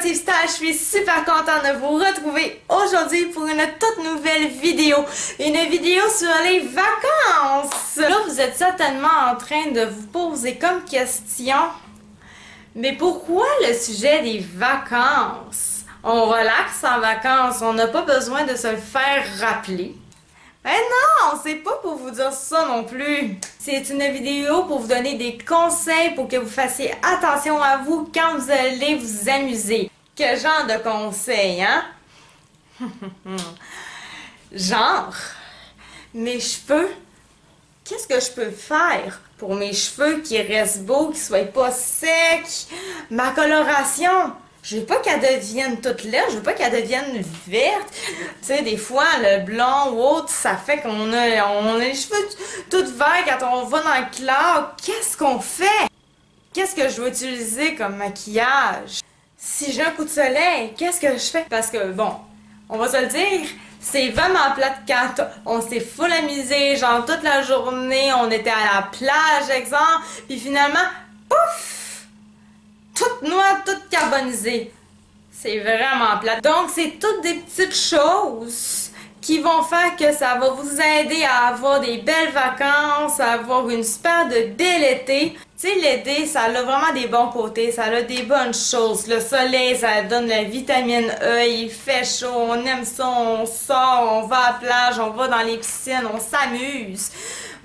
Creative Style, je suis super contente de vous retrouver aujourd'hui pour une toute nouvelle vidéo. Une vidéo sur les vacances. Là, vous êtes certainement en train de vous poser comme question, mais pourquoi le sujet des vacances? On relaxe en vacances, on n'a pas besoin de se le faire rappeler. Ben non, c'est pas pour vous dire ça non plus. C'est une vidéo pour vous donner des conseils pour que vous fassiez attention à vous quand vous allez vous amuser. Quel genre de conseils, hein? Genre, mes cheveux. Qu'est-ce que je peux faire pour mes cheveux qui restent beaux, qui soient pas secs? Ma coloration. Je veux pas qu'elle devienne toute lèvre, je veux pas qu'elle devienne verte. Tu sais, des fois, le blond ou autre, ça fait qu'on a les cheveux tout verts quand on va dans le cloud. Qu'est-ce qu'on fait? Qu'est-ce que je vais utiliser comme maquillage? Si j'ai un coup de soleil, qu'est-ce que je fais? Parce que, bon, on va se le dire, c'est vraiment plate quand on s'est full amusé, genre toute la journée, on était à la plage, exemple, puis finalement, pouf! Toute noire, toute carbonisée. C'est vraiment plate. Donc, c'est toutes des petites choses qui vont faire que ça va vous aider à avoir des belles vacances, à avoir une super de bel été. Tu sais, l'été, ça a vraiment des bons côtés, ça a des bonnes choses. Le soleil, ça donne la vitamine E, il fait chaud, on aime ça, on sort, on va à la plage, on va dans les piscines, on s'amuse.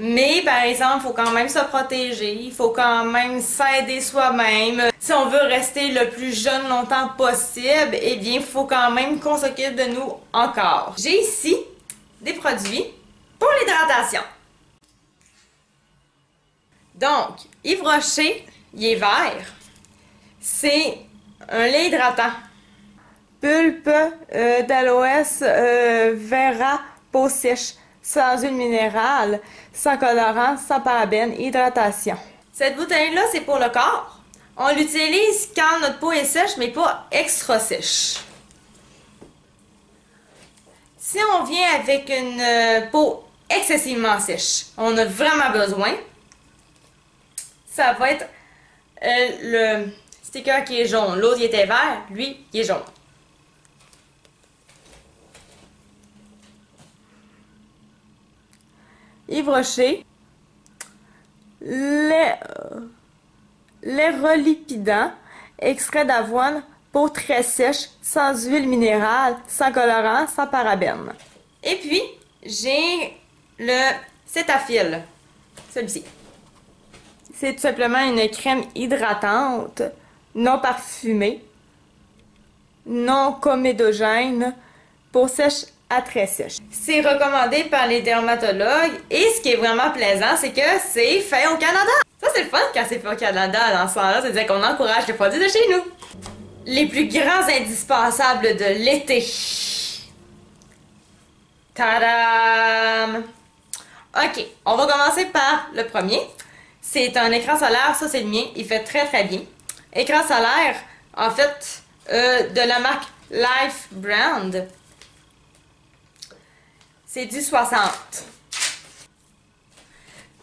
Mais, par exemple, il faut quand même se protéger, il faut quand même s'aider soi-même. Si on veut rester le plus jeune longtemps possible, eh bien, il faut quand même qu'on s'occupe de nous encore. J'ai ici des produits pour l'hydratation. Donc, Yves Rocher, il est vert. C'est un lait hydratant. Pulpe d'aloès vera peau sèche, sans huile minérale, sans colorant, sans parabènes, hydratation. Cette bouteille-là, c'est pour le corps. On l'utilise quand notre peau est sèche, mais pas extra sèche. Si on vient avec une peau excessivement sèche, on a vraiment besoin, ça va être le sticker qui est jaune. L'autre, il était vert, lui, il est jaune. Yves Rocher, lait relipidant, extrait d'avoine, peau très sèche, sans huile minérale, sans colorant, sans parabènes. Et puis, j'ai le Cetaphil, celui-ci. C'est tout simplement une crème hydratante, non parfumée, non comédogène, peau sèche à très sèche. C'est recommandé par les dermatologues et ce qui est vraiment plaisant, c'est que c'est fait au Canada. Ça, c'est le fun quand c'est fait au Canada dans ce sens-là, c'est-à-dire qu'on encourage les produits de chez nous. Les plus grands indispensables de l'été. Tadam! Ok, on va commencer par le premier. C'est un écran solaire, ça c'est le mien, il fait très très bien. Écran solaire, en fait, de la marque Life Brand. C'est du 60.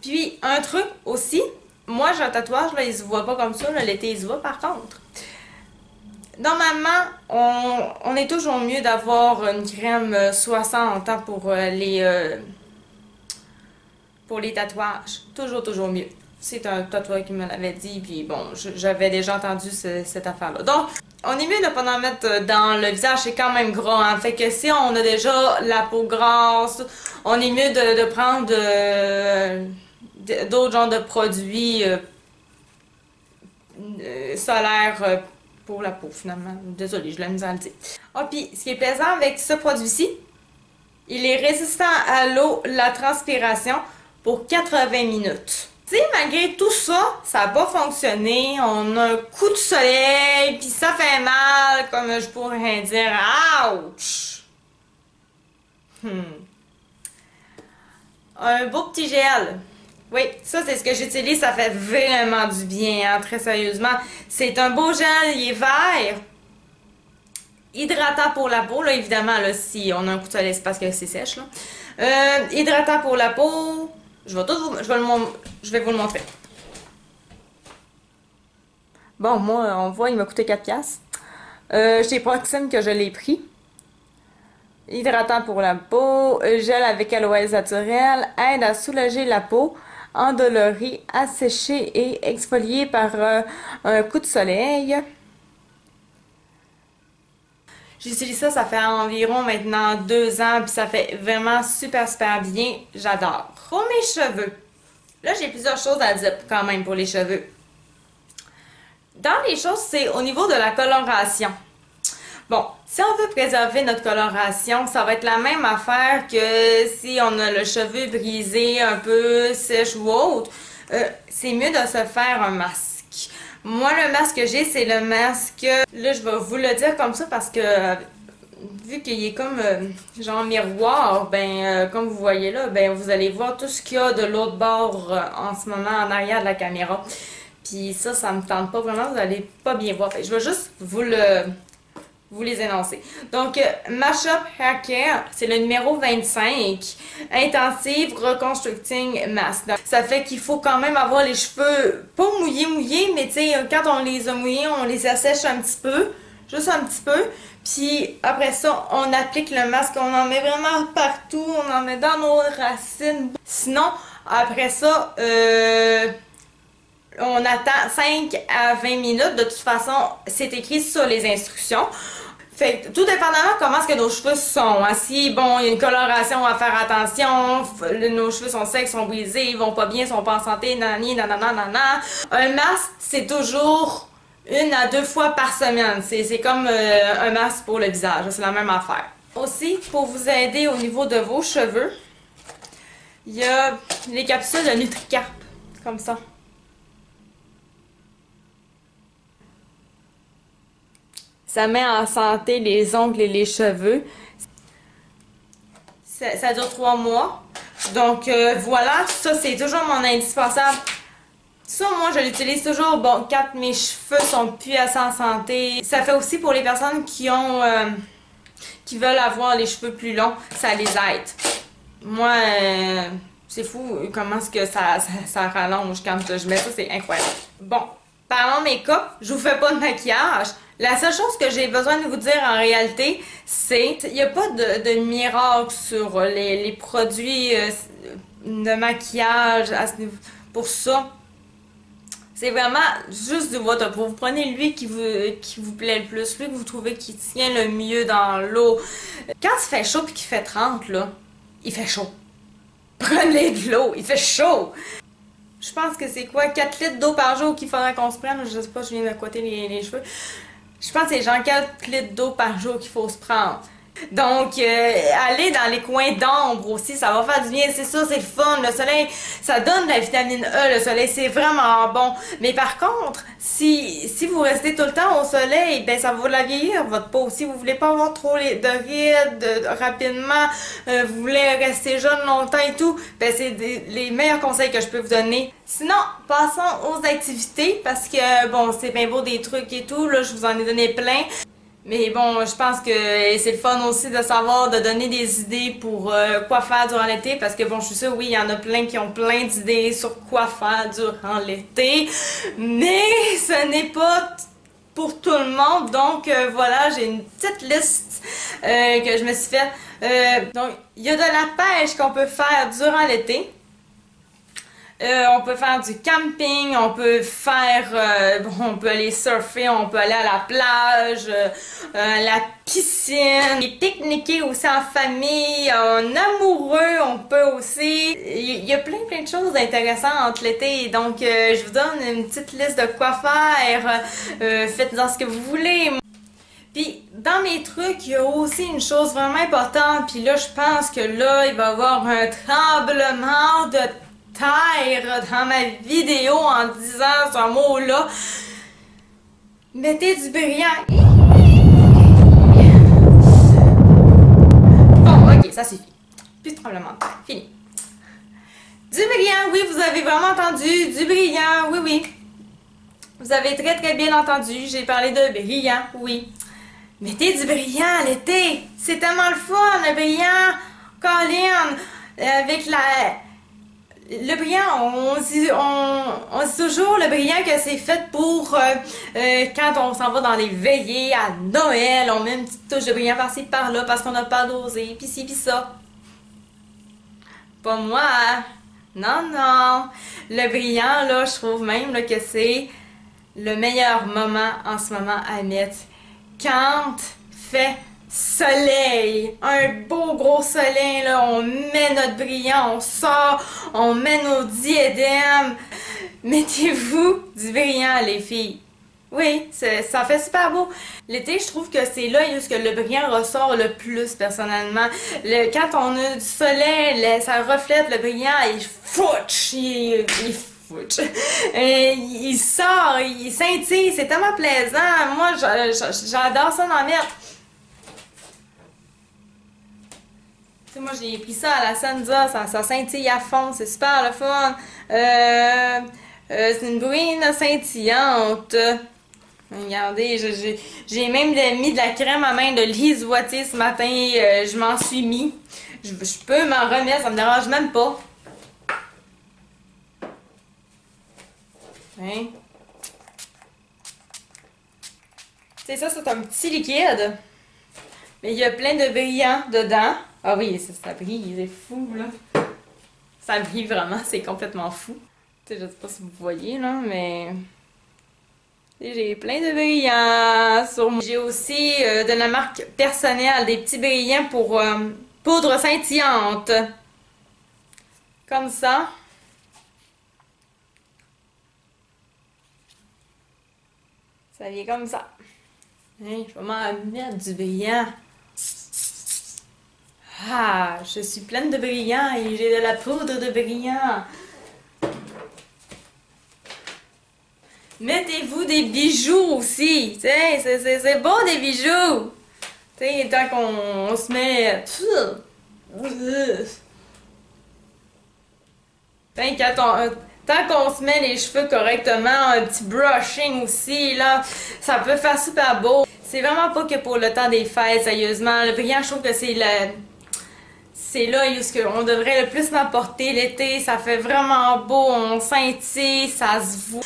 Puis, un truc aussi, moi j'ai un tatouage, là, il se voit pas comme ça, l'été il se voit par contre. Normalement, on est toujours mieux d'avoir une crème 60 hein, pour les tatouages. Toujours mieux. C'est un tatoueur qui me l'avait dit, puis bon, j'avais déjà entendu cette affaire-là. Donc, on est mieux de ne pas en mettre dans le visage, c'est quand même gras, hein. Fait que si on a déjà la peau grasse, on est mieux de prendre d'autres genres de produits solaires pour la peau, finalement. Désolée, je l'ai mis à le dire. Ah, puis, ce qui est plaisant avec ce produit-ci, il est résistant à l'eau, la transpiration pour 80 minutes. Tu sais, malgré tout ça, ça n'a pas fonctionné. On a un coup de soleil, puis ça fait mal, comme je pourrais dire. Ouch! Un beau petit gel. Oui, ça c'est ce que j'utilise, ça fait vraiment du bien, hein, très sérieusement. C'est un beau gel, il est vert. Hydratant pour la peau, là, évidemment, là, si on a un coup de soleil, c'est parce que c'est sèche, là. Hydratant pour la peau. Je vais vous le montrer. Bon, moi, on voit, il m'a coûté 4$. Chez Proxime que je l'ai pris. Hydratant pour la peau, gel avec aloès naturel, aide à soulager la peau, endolorie, assécher et exfolier par un coup de soleil. J'utilise ça, ça fait environ maintenant 2 ans, puis ça fait vraiment super bien. J'adore. Pour mes cheveux, là j'ai plusieurs choses à dire quand même pour les cheveux. Dans les choses, c'est au niveau de la coloration. Bon, si on veut préserver notre coloration, ça va être la même affaire que si on a le cheveu brisé, un peu sèche ou autre. C'est mieux de se faire un masque. Moi, le masque que j'ai, c'est le masque... Là, je vais vous le dire comme ça parce que vu qu'il est comme genre miroir, ben comme vous voyez là, ben vous allez voir tout ce qu'il y a de l'autre bord en ce moment en arrière de la caméra. Puis ça me tente pas vraiment, vous allez pas bien voir. Je vais juste vous les énoncer. Donc, Mashup Hair Care, c'est le numéro 25, Intensive Reconstructing Mask. Donc, ça fait qu'il faut quand même avoir les cheveux pas mouillés, mais tu sais, quand on les a mouillés, on les assèche un petit peu, juste un petit peu. Puis après ça, on applique le masque, on en met vraiment partout, on en met dans nos racines. Sinon, après ça, on attend 5 à 20 minutes. De toute façon, c'est écrit sur les instructions. Fait que, tout dépendamment comment est-ce que nos cheveux sont. Hein. Si, bon, il y a une coloration à faire attention, nos cheveux sont secs, sont brisés, ils vont pas bien, sont pas en santé, nanani, nanana. Un masque, c'est toujours 1 à 2 fois par semaine. C'est comme un masque pour le visage. C'est la même affaire. Aussi, pour vous aider au niveau de vos cheveux, il y a les capsules de NutriCarp, comme ça. Ça met en santé les ongles et les cheveux. Ça dure 3 mois. Donc voilà, ça c'est toujours mon indispensable. Ça, moi, je l'utilise toujours, bon, quand mes cheveux sont plus assez en santé. Ça fait aussi pour les personnes qui veulent avoir les cheveux plus longs, ça les aide. Moi, c'est fou comment est-ce que ça rallonge quand je mets ça, c'est incroyable. Bon, parlons make-up, je vous fais pas de maquillage. La seule chose que j'ai besoin de vous dire en réalité, c'est qu'il n'y a pas de miracle sur les produits de maquillage pour ça. C'est vraiment juste du votre peau. Vous prenez lui qui vous plaît le plus, lui que vous trouvez qui tient le mieux dans l'eau. Quand il fait chaud et qu'il fait 30, là, il fait chaud. Prenez de l'eau, il fait chaud. Je pense que c'est quoi, 4 litres d'eau par jour qu'il faudrait qu'on se prenne. Je sais pas, je viens de coiter les cheveux. Je pense que c'est genre 4 litres d'eau par jour qu'il faut se prendre. Donc, aller dans les coins d'ombre aussi, ça va faire du bien, c'est ça, c'est le fun. Le soleil, ça donne de la vitamine E, le soleil, c'est vraiment bon. Mais par contre, si vous restez tout le temps au soleil, ben ça va la vieillir, votre peau. Si vous voulez pas avoir trop de rides rapidement, vous voulez rester jeune longtemps et tout, ben c'est les meilleurs conseils que je peux vous donner. Sinon, passons aux activités, parce que, bon, c'est bien beau des trucs et tout, là, je vous en ai donné plein. Mais bon, je pense que c'est le fun aussi de savoir, de donner des idées pour quoi faire durant l'été. Parce que bon, je suis sûre, oui, il y en a plein qui ont plein d'idées sur quoi faire durant l'été. Mais ce n'est pas pour tout le monde. Donc voilà, j'ai une petite liste que je me suis faite. Donc, il y a de la pêche qu'on peut faire durant l'été. On peut faire du camping, on peut faire, bon, on peut aller surfer, on peut aller à la plage, la piscine, et pique-niquer aussi en famille, en amoureux, on peut aussi. Il y a plein de choses intéressantes entre l'été, donc je vous donne une petite liste de quoi faire, faites-en ce que vous voulez. Puis, dans mes trucs, il y a aussi une chose vraiment importante, puis là, je pense que là, il va y avoir un tremblement de terre dans ma vidéo en disant ce mot-là. Mettez du brillant. Bon, ok, ça suffit. Plus de tremblement de terre. Fini. Du brillant, oui, vous avez vraiment entendu. Du brillant, oui, oui. Vous avez très bien entendu. J'ai parlé de brillant, oui. Mettez du brillant l'été. C'est tellement le fun, le brillant. Colin, avec le brillant, on dit toujours le brillant que c'est fait pour quand on s'en va dans les veillées à Noël, on met une petite touche de brillant par-ci par-là parce qu'on n'a pas dosé, pis ci pis ça. Pas moi, hein? Non, non. Le brillant, là, je trouve même là, que c'est le meilleur moment en ce moment à mettre. Quand fait soleil, un beau gros soleil, là, on met notre brillant, on sort, on met nos diadèmes. Mettez-vous du brillant, les filles. Oui, ça fait super beau. L'été, je trouve que c'est là où le brillant ressort le plus, personnellement. Quand on a du soleil, ça reflète le brillant, il fouche, il fouche. Il sort, il scintille, c'est tellement plaisant. Moi, j'adore ça d'en mettre. Tu sais, moi, j'ai pris ça à la Sansa, ça scintille à fond, c'est super le fun. C'est une bruine scintillante. Regardez, j'ai même mis de la crème à main de Lise Wattier ce matin. Je m'en suis mis. Je peux m'en remettre, ça me dérange même pas. Hein? C'est ça, c'est un petit liquide. Mais il y a plein de brillants dedans. Ah oui, ça brille, c'est fou, là. Ça brille vraiment, c'est complètement fou. Tu sais, je sais pas si vous voyez, là, mais... J'ai plein de brillants sur moi. J'ai aussi de la marque personnelle des petits brillants pour poudre scintillante. Comme ça. Ça vient comme ça. Hein, je vais m'en mettre du brillant. Ah, je suis pleine de brillants et j'ai de la poudre de brillant. Mettez-vous des bijoux aussi, tu sais, c'est beau des bijoux. Tu sais, tant qu'on se met... Tant qu'on se met les cheveux correctement, un petit brushing aussi, là, ça peut faire super beau. C'est vraiment pas que pour le temps des fêtes, sérieusement. Le brillant, je trouve que c'est là où on devrait le plus m'apporter l'été, ça fait vraiment beau, on scintille, ça se voit.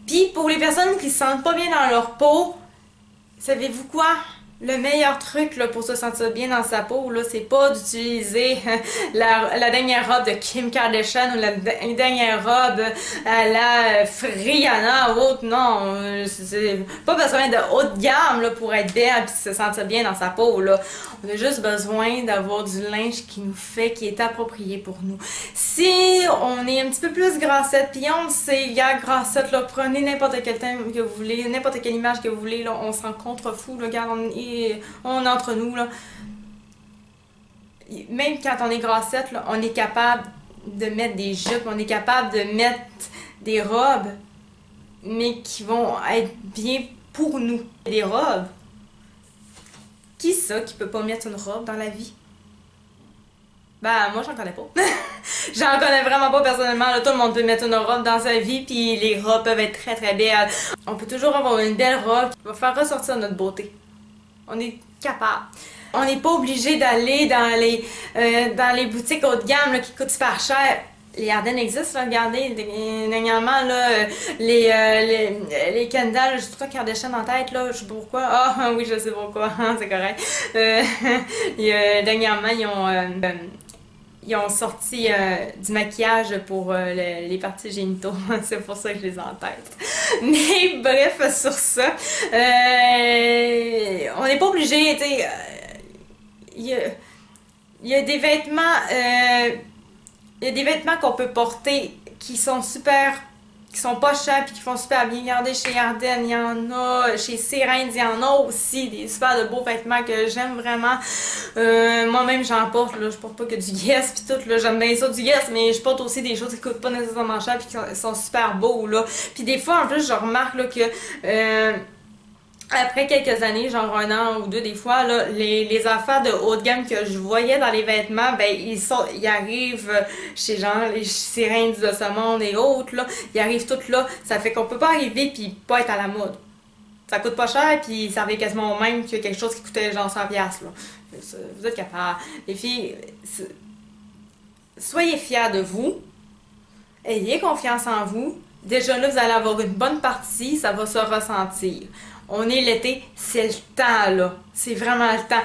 Puis pour les personnes qui se sentent pas bien dans leur peau, savez-vous quoi? Le meilleur truc là, pour se sentir bien dans sa peau, là, c'est pas d'utiliser la dernière robe de Kim Kardashian ou la dernière robe à la Rihanna ou autre. Non, c'est pas besoin de haute gamme là, pour être belle et se sentir bien dans sa peau. Là. On a juste besoin d'avoir du linge qui nous fait, qui est approprié pour nous. Si on est un petit peu plus grassette, puis on sait, gars, grassette, là, prenez n'importe quel thème que vous voulez, n'importe quelle image que vous voulez, là, on se rend contrefou, là, regarde, on est entre nous, là. Même quand on est grassette, là, on est capable de mettre des jupes, on est capable de mettre des robes, mais qui vont être bien pour nous. Des robes. Qui ça qui peut pas mettre une robe dans la vie? Ben, moi, j'en connais pas. J'en connais vraiment pas personnellement. Là, tout le monde peut mettre une robe dans sa vie, puis les robes peuvent être très très belles. On peut toujours avoir une belle robe qui va faire ressortir notre beauté. On est capable. On n'est pas obligé d'aller dans les boutiques haut de gamme là, qui coûtent super cher. Les Ardennes existent, là, regardez, dernièrement, là, les Kendall, j'ai tout le temps Kardashian en tête, là, je sais pas pourquoi. Ah, oui, je sais pourquoi, c'est correct. Dernièrement, ils ont sorti du maquillage pour les parties génitaux. C'est pour ça que je les ai en tête. Mais bref, sur ça, on n'est pas obligé, tu sais, il y a des vêtements... il y a des vêtements qu'on peut porter qui sont pas chers puis qui font super bien. Regardez, chez Ardennes, il y en a. Chez Sérène, il y en a aussi des super de beaux vêtements que j'aime vraiment. Moi-même, j'en porte, là. Je porte pas que du Guess puis tout, là. J'aime bien ça du Guess, mais je porte aussi des choses qui coûtent pas nécessairement cher puis qui sont super beaux, là. Puis des fois, en plus, je remarque, là, que... après quelques années, genre un an ou deux des fois, là, les affaires de haut de gamme que je voyais dans les vêtements, ben ils arrivent chez genre les sirènes de ce monde et autres, là, ils arrivent toutes là, ça fait qu'on peut pas arriver puis pas être à la mode. Ça coûte pas cher puis ça revient quasiment au même que quelque chose qui coûtait genre 100$, là. Vous êtes capables. Les filles, soyez fiers de vous. Ayez confiance en vous. Déjà là, vous allez avoir une bonne partie, ça va se ressentir. On est l'été, c'est le temps là. C'est vraiment le temps.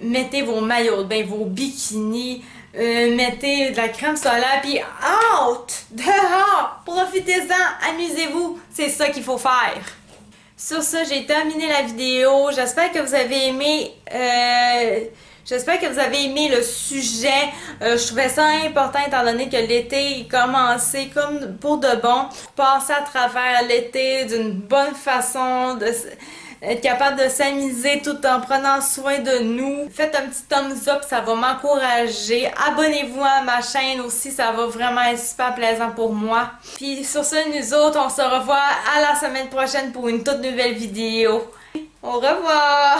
Mettez vos maillots de bain, vos bikinis, mettez de la crème solaire, puis out! Dehors! Profitez-en! Amusez-vous! C'est ça qu'il faut faire. Sur ça, j'ai terminé la vidéo. J'espère que vous avez aimé. J'espère que vous avez aimé le sujet. Je trouvais ça important étant donné que l'été est commencé comme pour de bon. Passer à travers l'été d'une bonne façon, être capable de s'amuser tout en prenant soin de nous. Faites un petit thumbs up, ça va m'encourager. Abonnez-vous à ma chaîne aussi, ça va vraiment être super plaisant pour moi. Puis sur ce, nous autres, on se revoit à la semaine prochaine pour une toute nouvelle vidéo. Au revoir!